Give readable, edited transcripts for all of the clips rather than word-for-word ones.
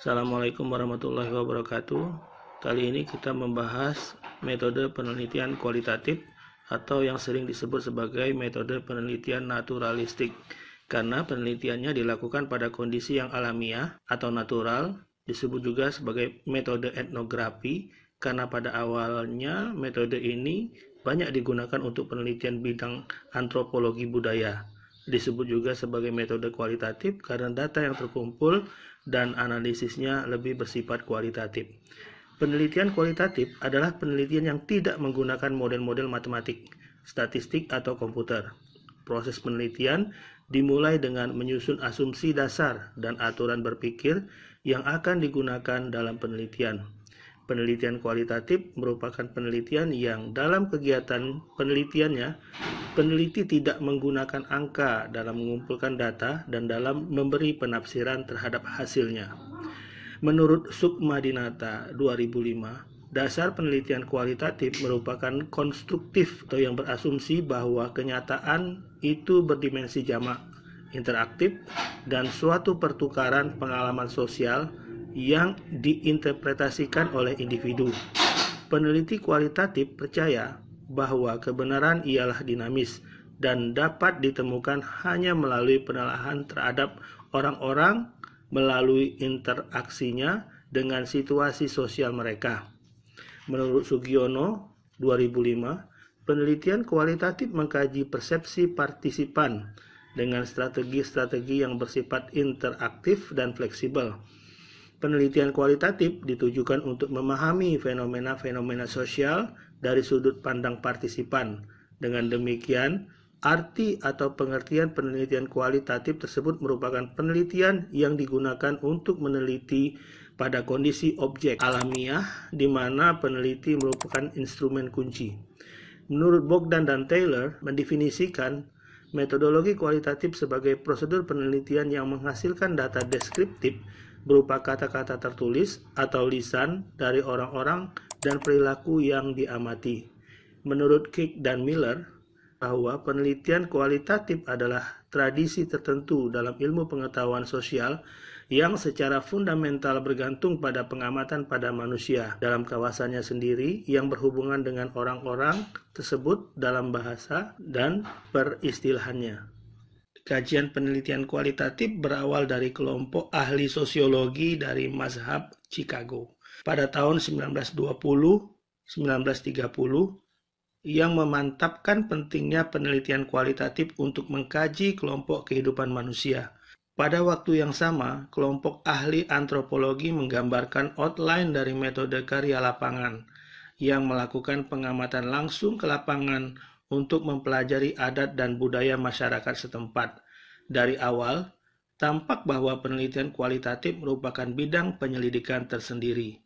Assalamualaikum warahmatullahi wabarakatuh. Kali ini kita membahas metode penelitian kualitatif atau yang sering disebut sebagai metode penelitian naturalistik. Karena penelitiannya dilakukan pada kondisi yang alamiah atau natural, disebut juga sebagai metode etnografi karena pada awalnya metode ini banyak digunakan untuk penelitian bidang antropologi budaya. Disebut juga sebagai metode kualitatif karena data yang terkumpul dan analisisnya lebih bersifat kualitatif. Penelitian kualitatif adalah penelitian yang tidak menggunakan model-model matematik, statistik, atau komputer. Proses penelitian dimulai dengan menyusun asumsi dasar dan aturan berpikir yang akan digunakan dalam penelitian. Penelitian kualitatif merupakan penelitian yang dalam kegiatan penelitiannya, peneliti tidak menggunakan angka dalam mengumpulkan data dan dalam memberi penafsiran terhadap hasilnya. Menurut Sukmadinata 2005, dasar penelitian kualitatif merupakan konstruktif atau yang berasumsi bahwa kenyataan itu berdimensi jamak, interaktif, dan suatu pertukaran pengalaman sosial yang diinterpretasikan oleh individu. Peneliti kualitatif percaya bahwa kebenaran ialah dinamis dan dapat ditemukan hanya melalui penelaahan terhadap orang-orang melalui interaksinya dengan situasi sosial mereka. Menurut Sugiono 2005, penelitian kualitatif mengkaji persepsi partisipan dengan strategi-strategi yang bersifat interaktif dan fleksibel. Penelitian kualitatif ditujukan untuk memahami fenomena-fenomena sosial dari sudut pandang partisipan. Dengan demikian, arti atau pengertian penelitian kualitatif tersebut merupakan penelitian yang digunakan untuk meneliti pada kondisi objek alamiah di mana peneliti merupakan instrumen kunci. Menurut Bogdan dan Taylor mendefinisikan metodologi kualitatif sebagai prosedur penelitian yang menghasilkan data deskriptif berupa kata-kata tertulis atau lisan dari orang-orang dan perilaku yang diamati. Menurut Crick dan Miller, bahwa penelitian kualitatif adalah tradisi tertentu dalam ilmu pengetahuan sosial yang secara fundamental bergantung pada pengamatan pada manusia dalam kawasannya sendiri yang berhubungan dengan orang-orang tersebut dalam bahasa dan peristilahannya. Kajian penelitian kualitatif berawal dari kelompok ahli sosiologi dari mazhab Chicago pada tahun 1920-1930 yang memantapkan pentingnya penelitian kualitatif untuk mengkaji kelompok kehidupan manusia. Pada waktu yang sama, kelompok ahli antropologi menggambarkan outline dari metode karya lapangan yang melakukan pengamatan langsung ke lapangan untuk mempelajari adat dan budaya masyarakat setempat. Dari awal, tampak bahwa penelitian kualitatif merupakan bidang penyelidikan tersendiri.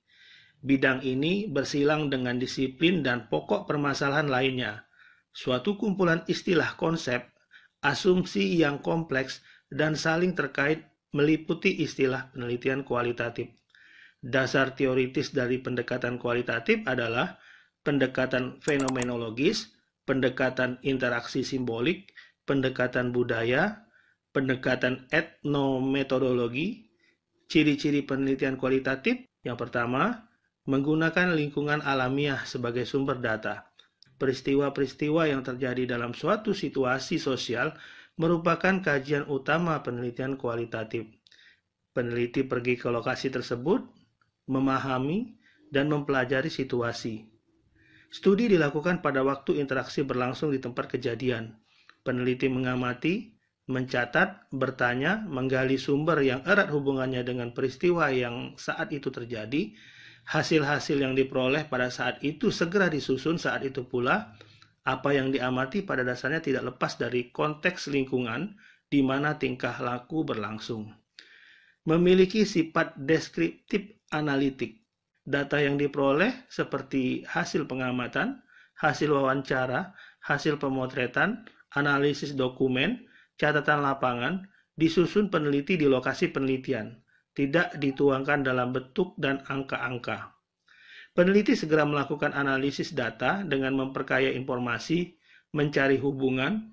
Bidang ini bersilang dengan disiplin dan pokok permasalahan lainnya, suatu kumpulan istilah konsep, asumsi yang kompleks, dan saling terkait meliputi istilah penelitian kualitatif. Dasar teoritis dari pendekatan kualitatif adalah pendekatan fenomenologis, pendekatan interaksi simbolik, pendekatan budaya, pendekatan etnometodologi. Ciri-ciri penelitian kualitatif yang pertama, menggunakan lingkungan alamiah sebagai sumber data. Peristiwa-peristiwa yang terjadi dalam suatu situasi sosial merupakan kajian utama penelitian kualitatif. Peneliti pergi ke lokasi tersebut, memahami, dan mempelajari situasi. Studi dilakukan pada waktu interaksi berlangsung di tempat kejadian. Peneliti mengamati, mencatat, bertanya, menggali sumber yang erat hubungannya dengan peristiwa yang saat itu terjadi. Hasil-hasil yang diperoleh pada saat itu segera disusun saat itu pula. Apa yang diamati pada dasarnya tidak lepas dari konteks lingkungan di mana tingkah laku berlangsung. Memiliki sifat deskriptif analitik. Data yang diperoleh seperti hasil pengamatan, hasil wawancara, hasil pemotretan, analisis dokumen, catatan lapangan, disusun peneliti di lokasi penelitian, tidak dituangkan dalam bentuk dan angka-angka. Peneliti segera melakukan analisis data dengan memperkaya informasi, mencari hubungan,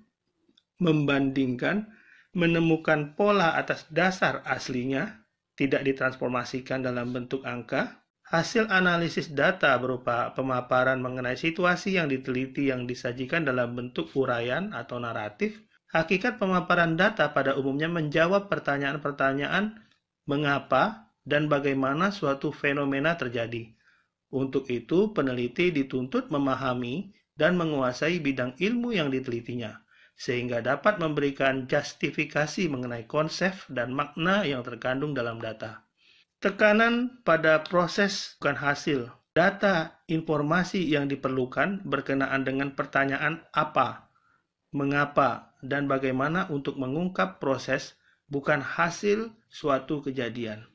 membandingkan, menemukan pola atas dasar aslinya, tidak ditransformasikan dalam bentuk angka, hasil analisis data berupa pemaparan mengenai situasi yang diteliti yang disajikan dalam bentuk uraian atau naratif, hakikat pemaparan data pada umumnya menjawab pertanyaan-pertanyaan mengapa dan bagaimana suatu fenomena terjadi. Untuk itu, peneliti dituntut memahami dan menguasai bidang ilmu yang ditelitinya, sehingga dapat memberikan justifikasi mengenai konsep dan makna yang terkandung dalam data. Tekanan pada proses bukan hasil. Data informasi yang diperlukan berkenaan dengan pertanyaan apa, mengapa, dan bagaimana untuk mengungkap proses bukan hasil suatu kejadian.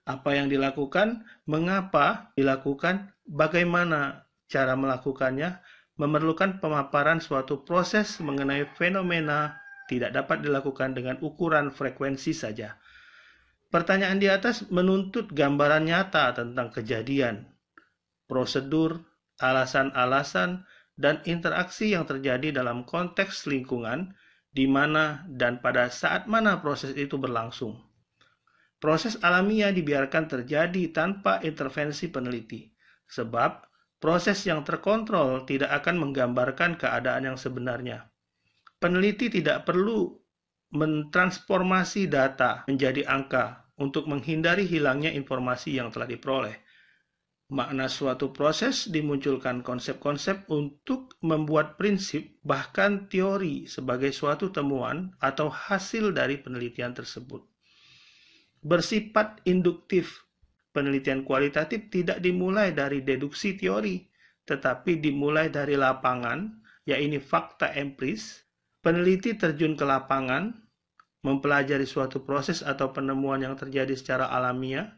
Apa yang dilakukan, mengapa dilakukan, bagaimana cara melakukannya, memerlukan pemaparan suatu proses mengenai fenomena tidak dapat dilakukan dengan ukuran frekuensi saja. Pertanyaan di atas menuntut gambaran nyata tentang kejadian, prosedur, alasan-alasan, dan interaksi yang terjadi dalam konteks lingkungan di mana dan pada saat mana proses itu berlangsung. Proses alamiah dibiarkan terjadi tanpa intervensi peneliti, sebab proses yang terkontrol tidak akan menggambarkan keadaan yang sebenarnya. Peneliti tidak perlu mentransformasi data menjadi angka untuk menghindari hilangnya informasi yang telah diperoleh. Makna suatu proses dimunculkan konsep-konsep untuk membuat prinsip bahkan teori sebagai suatu temuan atau hasil dari penelitian tersebut. Bersifat induktif, penelitian kualitatif tidak dimulai dari deduksi teori, tetapi dimulai dari lapangan, yaitu fakta empiris. Peneliti terjun ke lapangan, mempelajari suatu proses atau penemuan yang terjadi secara alamiah,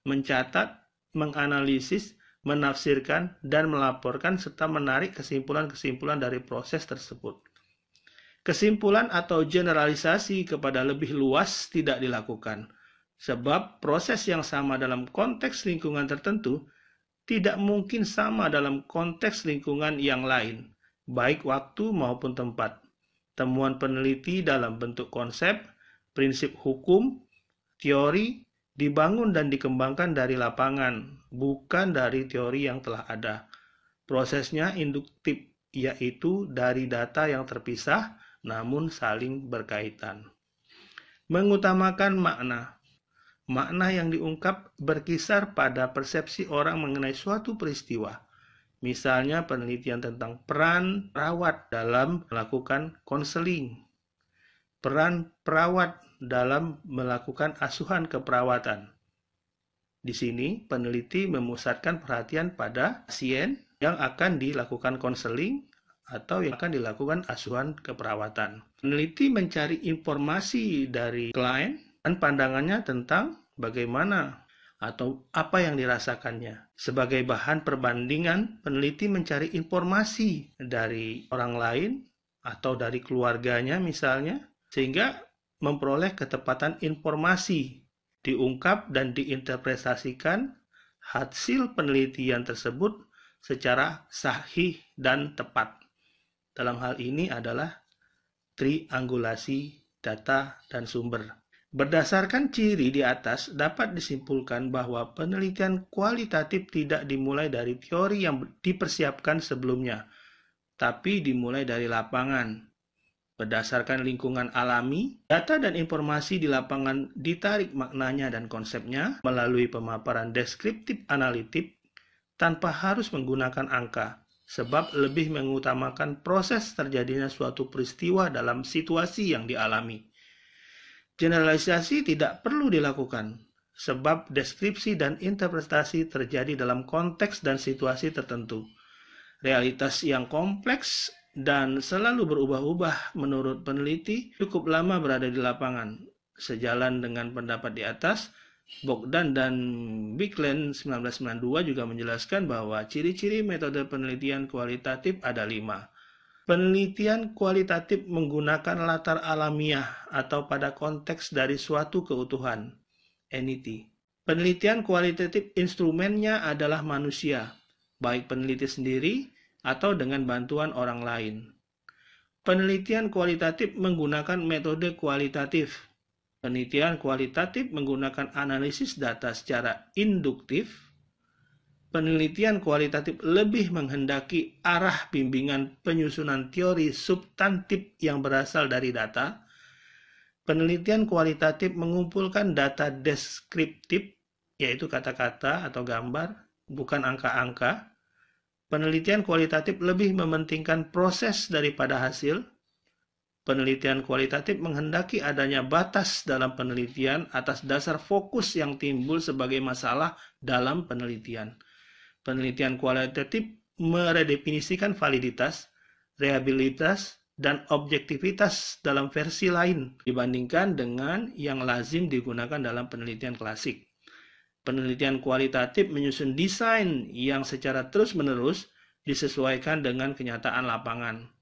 mencatat, menganalisis, menafsirkan, dan melaporkan serta menarik kesimpulan-kesimpulan dari proses tersebut. Kesimpulan atau generalisasi kepada lebih luas tidak dilakukan, sebab proses yang sama dalam konteks lingkungan tertentu tidak mungkin sama dalam konteks lingkungan yang lain, baik waktu maupun tempat. Temuan peneliti dalam bentuk konsep, prinsip hukum, teori, dibangun dan dikembangkan dari lapangan, bukan dari teori yang telah ada. Prosesnya induktif, yaitu dari data yang terpisah namun saling berkaitan. Mengutamakan makna. Makna yang diungkap berkisar pada persepsi orang mengenai suatu peristiwa. Misalnya penelitian tentang peran perawat dalam melakukan konseling, peran perawat dalam melakukan asuhan keperawatan. Di sini peneliti memusatkan perhatian pada pasien yang akan dilakukan konseling atau yang akan dilakukan asuhan keperawatan. Peneliti mencari informasi dari klien dan pandangannya tentang bagaimana atau apa yang dirasakannya. Sebagai bahan perbandingan, peneliti mencari informasi dari orang lain atau dari keluarganya misalnya, sehingga memperoleh ketepatan informasi, diungkap dan diinterpretasikan hasil penelitian tersebut secara sahih dan tepat. Dalam hal ini adalah triangulasi data dan sumber. Berdasarkan ciri di atas, dapat disimpulkan bahwa penelitian kualitatif tidak dimulai dari teori yang dipersiapkan sebelumnya, tapi dimulai dari lapangan. Berdasarkan lingkungan alami, data dan informasi di lapangan ditarik maknanya dan konsepnya melalui pemaparan deskriptif analitik tanpa harus menggunakan angka, sebab lebih mengutamakan proses terjadinya suatu peristiwa dalam situasi yang dialami. Generalisasi tidak perlu dilakukan, sebab deskripsi dan interpretasi terjadi dalam konteks dan situasi tertentu. Realitas yang kompleks dan selalu berubah-ubah menurut peneliti cukup lama berada di lapangan. Sejalan dengan pendapat di atas, Bogdan dan Bicklin 1992 juga menjelaskan bahwa ciri-ciri metode penelitian kualitatif ada 5. Penelitian kualitatif menggunakan latar alamiah atau pada konteks dari suatu keutuhan, entity. Penelitian kualitatif instrumennya adalah manusia, baik peneliti sendiri atau dengan bantuan orang lain. Penelitian kualitatif menggunakan metode kualitatif. Penelitian kualitatif menggunakan analisis data secara induktif. Penelitian kualitatif lebih menghendaki arah bimbingan penyusunan teori substantif yang berasal dari data. Penelitian kualitatif mengumpulkan data deskriptif, yaitu kata-kata atau gambar, bukan angka-angka. Penelitian kualitatif lebih mementingkan proses daripada hasil. Penelitian kualitatif menghendaki adanya batas dalam penelitian atas dasar fokus yang timbul sebagai masalah dalam penelitian. Penelitian kualitatif meredefinisikan validitas, reliabilitas, dan objektivitas dalam versi lain dibandingkan dengan yang lazim digunakan dalam penelitian klasik. Penelitian kualitatif menyusun desain yang secara terus-menerus disesuaikan dengan kenyataan lapangan.